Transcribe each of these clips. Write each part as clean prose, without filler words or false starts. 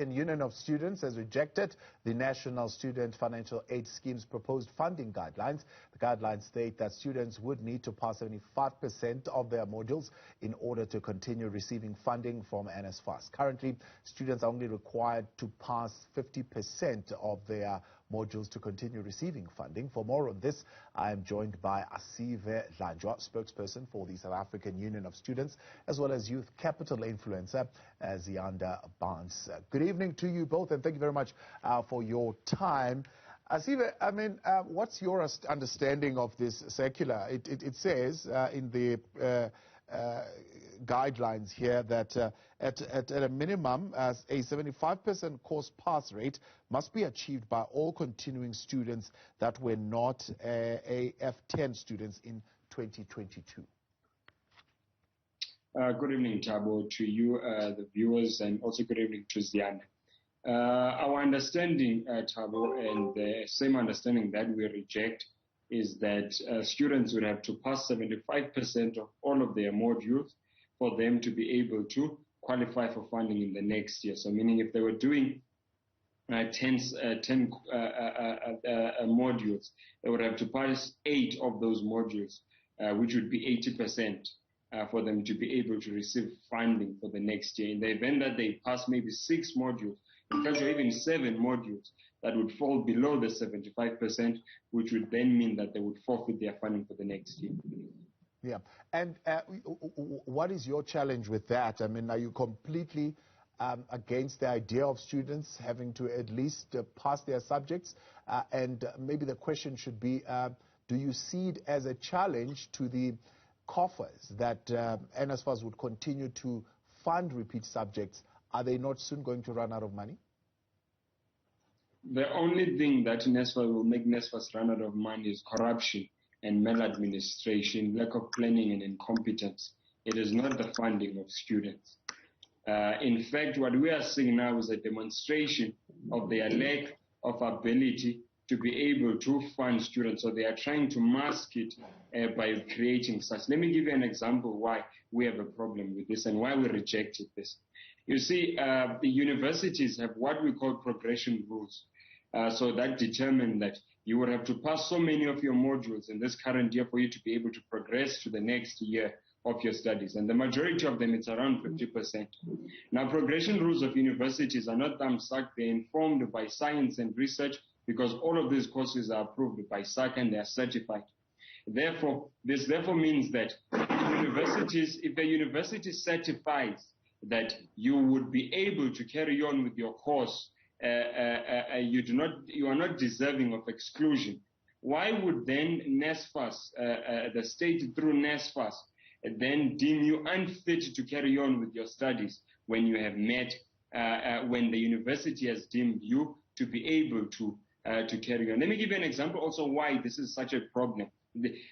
Union of Students has rejected the National Student Financial Aid Scheme's proposed funding guidelines. The guidelines state that students would need to pass 75% of their modules in order to continue receiving funding from Nsfas. Currently, students are only required to pass 50% of their modules to continue receiving funding. For more on this, I am joined by Asive Dlanjwa, spokesperson for the South African Union of Students, as well as Youth Capital influencer Ziyanda Bans. Good evening to you both, and thank you very much for your time. Asive, I mean, what's your understanding of this circular? It says in the guidelines here that at a minimum, a 75% course pass rate must be achieved by all continuing students that were not F10 students in 2022. Good evening, Thabo, to you, the viewers, and also good evening to Ziyanda. Our understanding, Thabo, and the same understanding that we reject is that students would have to pass 75% of all of their modules for them to be able to qualify for funding in the next year. So meaning if they were doing 10 modules, they would have to pass 8 of those modules, which would be 80%. For them to be able to receive funding for the next year. In the event that they pass maybe 6 modules, in fact, or even 7 modules, that would fall below the 75%, which would then mean that they would forfeit their funding for the next year. Yeah. And what is your challenge with that? I mean, are you completely against the idea of students having to at least pass their subjects? And maybe the question should be, do you see it as a challenge to the coffers that Nsfas would continue to fund repeat subjects? Are they not soon going to run out of money? The only thing that Nsfas will make Nsfas run out of money is corruption and maladministration, lack of planning and incompetence. It is not the funding of students. In fact, what we are seeing now is a demonstration of their lack of ability to be able to fund students. So they are trying to mask it by creating such. Let me give you an example why we have a problem with this and why we rejected this. You see, the universities have what we call progression rules. So that determine that you would have to pass so many of your modules in this current year for you to be able to progress to the next year of your studies. And the majority of them, it's around 50%. Now, progression rules of universities are not thumbsucked. They're informed by science and research, because all of these courses are approved by SAC and they are certified. Therefore, this means that if a university certifies that you would be able to carry on with your course, you are not deserving of exclusion. Why would then Nsfas, the state through Nsfas, then deem you unfit to carry on with your studies when you have met, when the university has deemed you to be able to carry on? Let me give you an example also why this is such a problem.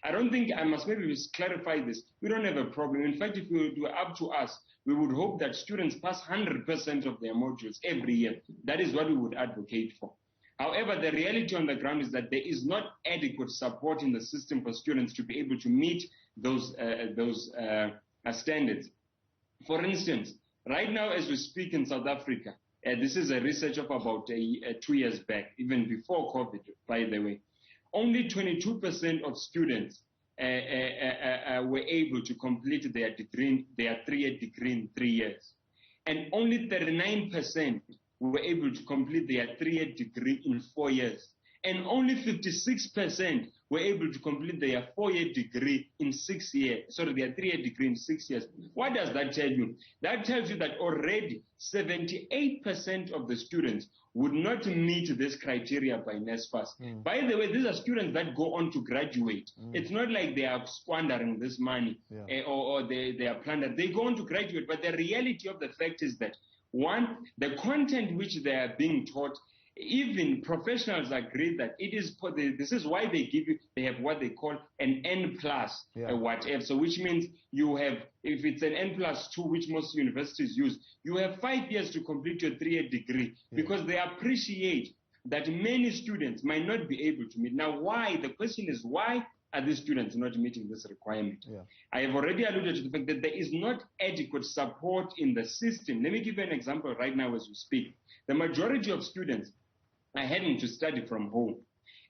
I don't think, I must maybe clarify this, we don't have a problem. In fact, if it were up to us, we would hope that students pass 100% of their modules every year. That is what we would advocate for. However, the reality on the ground is that there is not adequate support in the system for students to be able to meet those standards. For instance, right now as we speak in South Africa, this is a research of about 2 years back, even before COVID, by the way. Only 22% of students were able to complete their 3-year degree in 3 years. And only 39% were able to complete their 3-year degree in 4 years. And only 56% were able to complete their 4-year degree in 6 years. Sorry, their 3-year degree in 6 years. What does that tell you? That tells you that already 78% of the students would not meet this criteria by Nsfas. By the way, these are students that go on to graduate. It's not like they are squandering this money or they are plundered. They go on to graduate, but the reality of the fact is that, one, the content which they are being taught, even professionals agree that it is this is why they have what they call an N plus whatever. So which means you have, if it's an N plus 2, which most universities use, you have 5 years to complete your 3-year degree because they appreciate that many students might not be able to meet. Now, why? The question is, why are these students not meeting this requirement? I have already alluded to the fact that there is not adequate support in the system. Let me give you an example right now as we speak. the majority of students are having to study from home.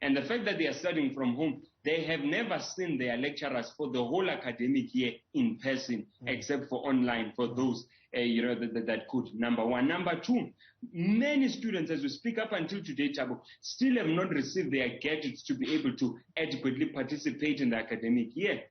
And the fact that they are studying from home, they have never seen their lecturers for the whole academic year in person, except for online for those that could. Number one. Number two, many students, as we speak up until today, Thabo, still have not received their gadgets to be able to adequately participate in the academic year.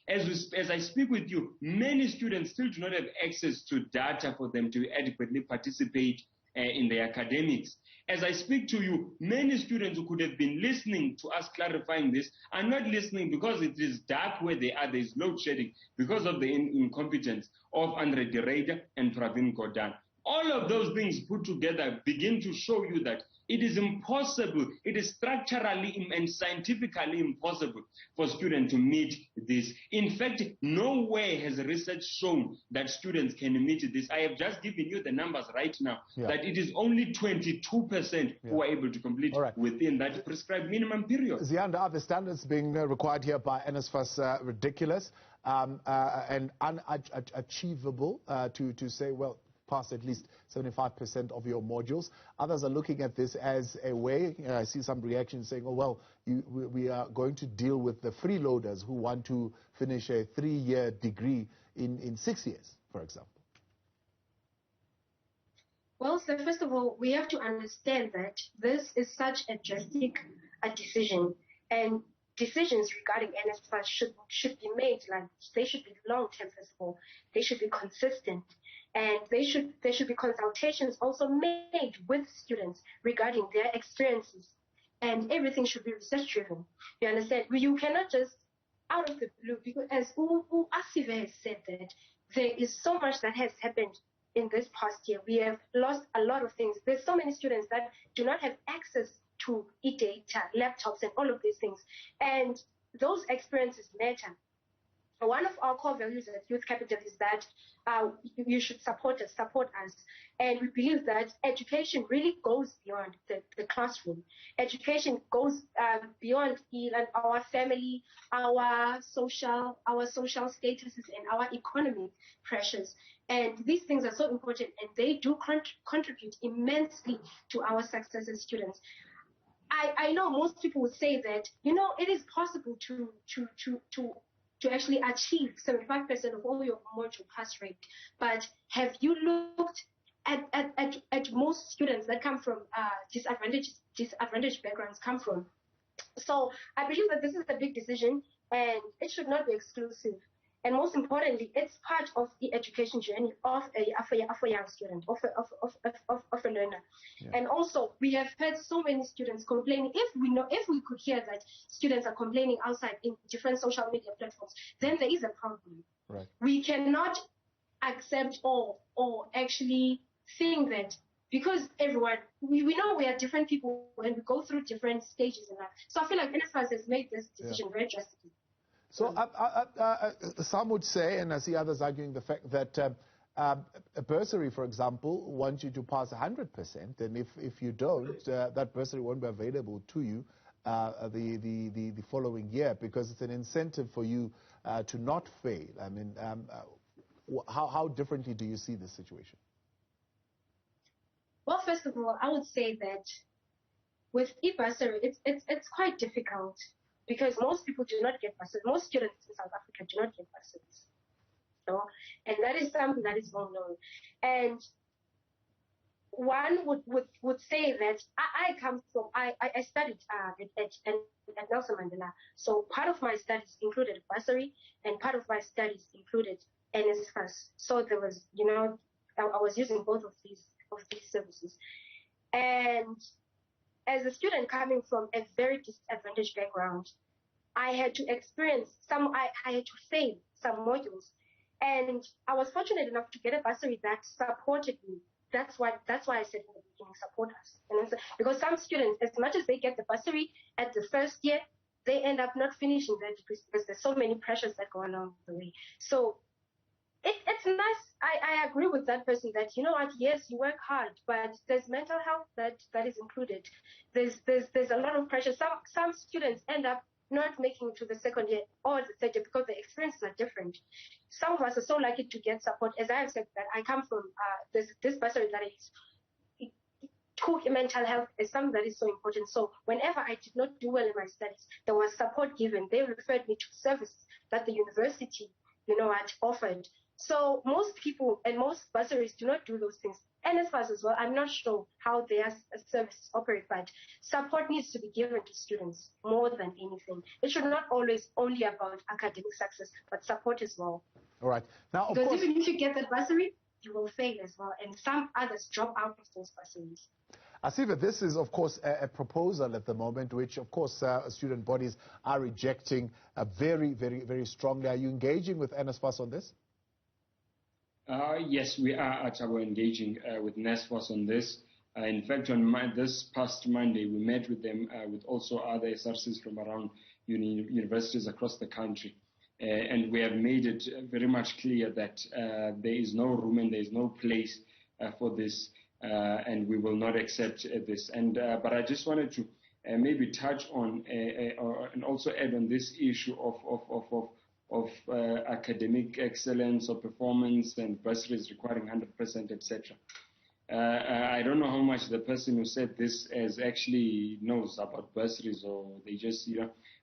As I speak with you, many students still do not have access to data for them to adequately participate in their academics. As I speak to you, many students who could have been listening to us clarifying this are not listening because it is dark where they are. There is load shedding because of the incompetence of Andre de Ruyter and Pravin Gordhan. All of those things put together begin to show you that it is impossible, it is structurally and scientifically impossible for students to meet this. In fact, nowhere has research shown that students can meet this. I have just given you the numbers right now, that it is only 22% who are able to complete within that prescribed minimum period. Ziyanda, are the standards being required here by Nsfas ridiculous and unachievable to say, well, pass at least 75% of your modules? Others are looking at this as a way, I see some reactions saying, oh, well, we are going to deal with the freeloaders who want to finish a 3-year degree in 6 years, for example. Well, so first of all, we have to understand that this is such a drastic decision, and decisions regarding Nsfas should be made, like they should be long-term, first of all. They should be consistent. And there should be consultations also made with students regarding their experiences. And everything should be research-driven. You understand? You cannot just, out of the blue, because as Asive has said, that there is so much that has happened in this past year. We have lost a lot of things. There's so many students that do not have access to e-data, laptops, and all of these things. And those experiences matter. One of our core values at Youth Capital is that you should support us. And we believe that education really goes beyond the classroom. Education goes beyond even our family, our social statuses, and our economic pressures. And these things are so important, and they do contribute immensely to our success as students. I know most people would say that, it is possible to actually achieve 75% of all your module pass rate. But have you looked at most students that come from disadvantaged backgrounds come from? So I believe that this is a big decision, and it should not be exclusive. And most importantly, it's part of the education journey of a young student, of a learner. Yeah. And also, we have heard so many students complaining. If we could hear that students are complaining outside in different social media platforms, then there is a problem. Right. We cannot accept or actually think that because everyone, we know we are different people and we go through different stages in life. So I feel like Nsfas has made this decision very drastically. So some would say, and I see others arguing the fact that a bursary, for example, wants you to pass 100%, and if you don't, that bursary won't be available to you the following year, because it's an incentive for you to not fail. I mean, how differently do you see this situation? Well, first of all, I would say that with e-bursary, it's quite difficult, because most people do not get bursaries. Most students in South Africa do not get bursaries. And that is something that is well known. And one would say that I studied at Nelson Mandela. So part of my studies included bursary, and part of my studies included Nsfas. So there was, I was using both of these services. And as a student coming from a very disadvantaged background, I had to experience I had to fail some modules. And I was fortunate enough to get a bursary that supported me. That's why I said in the beginning, support us. And because some students, as much as they get the bursary at the first year, they end up not finishing their degrees because there's so many pressures that go along the way. So it's nice. I agree with that person that, yes, you work hard, but there's mental health that is included. There's a lot of pressure. Some students end up not making it to the second year or the third year because the experiences are different. Some of us are so lucky to get support. As I have said, that I come from this bursary that is school mental health is something that is so important. So whenever I did not do well in my studies, there was support given. They referred me to services that the university, had offered. So most people and most bursaries do not do those things. Nsfas as well, I'm not sure how their services operate, but support needs to be given to students more than anything. It should not always only about academic success, but support as well. All right. Now, of because course, even if you get that bursary, you will fail as well, and some others drop out of those bursaries. Asive, this is, of course, a proposal at the moment, which, of course, student bodies are rejecting very, very, very strongly. Are you engaging with Nsfas on this? Yes, we are engaging with Nsfas on this. In fact, on this past Monday, we met with them with also other SRCs from around universities across the country. And we have made it very much clear that there is no room and there is no place for this, and we will not accept this. And but I just wanted to maybe touch on and also add on this issue of academic excellence or performance and bursaries requiring 100%, etc. I don't know how much the person who said this actually knows about bursaries, or they just,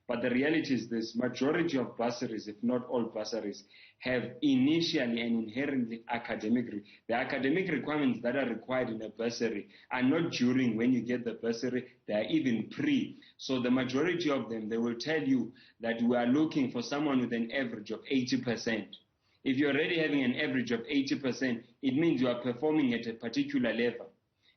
but the reality is this: majority of bursaries, if not all bursaries, have initially and inherently the academic requirements that are required in a bursary are not during when you get the bursary, they are even pre. So the majority of them, they will tell you that we are looking for someone with an average of 80%. If you're already having an average of 80%, it means you are performing at a particular level.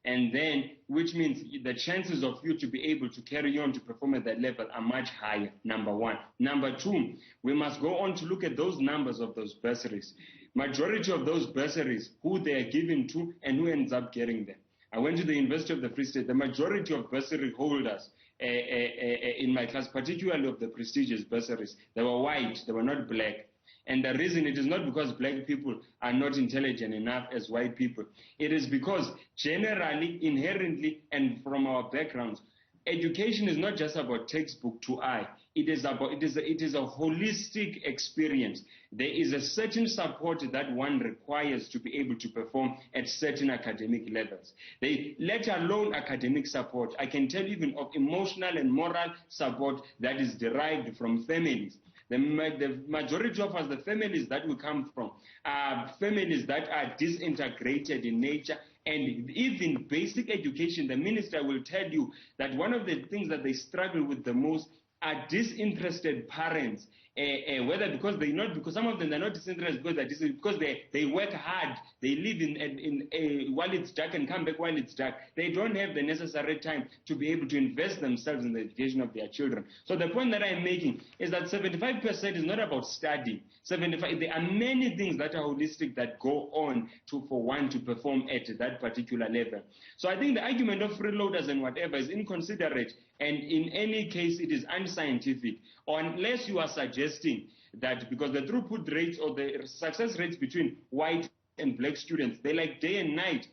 And then, which means the chances of you to be able to carry on to perform at that level are much higher, number one. Number two, we must go on to look at those numbers of those bursaries. Majority of those bursaries, who they are given to and who ends up getting them. I went to the University of the Free State. The majority of bursary holders in my class, particularly of the prestigious bursaries, they were white, they were not black. And the reason, it is not because black people are not intelligent enough as white people. It is because generally, inherently, and from our backgrounds, education is not just about textbook to eye. It is a holistic experience. There is a certain support that one requires to be able to perform at certain academic levels. Let alone academic support. I can tell you even of emotional and moral support that is derived from families. The majority of us, the families that we come from, are families that are disintegrated in nature, and even basic education, the minister will tell you that one of the things that they struggle with the most are disinterested parents. Whether because some of them are not disinterested because they work hard, they live in while it's dark and come back while it's dark. They don't have the necessary time to be able to invest themselves in the education of their children. So the point that I'm making is that 75% is not about studying. There are many things that are holistic that go on for one to perform at that particular level. So I think the argument of freeloaders and whatever is inconsiderate, and in any case it is unscientific, unless you are suggesting that because the throughput rates or the success rates between white and black students, they're like day and night.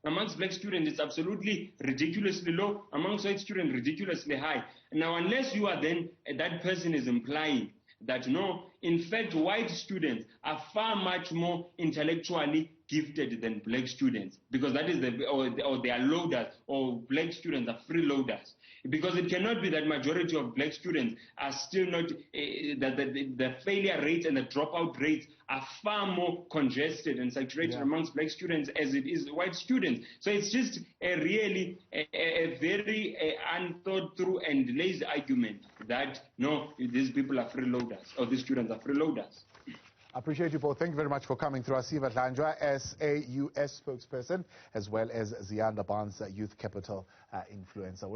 Amongst black students, it's absolutely ridiculously low. Amongst white students, ridiculously high. Now, unless you are then, that person is implying that no, in fact, white students are far much more intellectually gifted than black students, because that is or they are loaders, or black students are freeloaders. Because it cannot be that majority of black students are still not, that the failure rates and the dropout rates are far more congested and saturated amongst black students as it is white students. So it's just a very unthought through and lazy argument that no, these people are freeloaders, or these students are freeloaders. I appreciate you both. Thank you very much for coming through. Asive Dlanjwa, SAUS spokesperson, as well as Ziyanda Bans, Youth Capital influencer.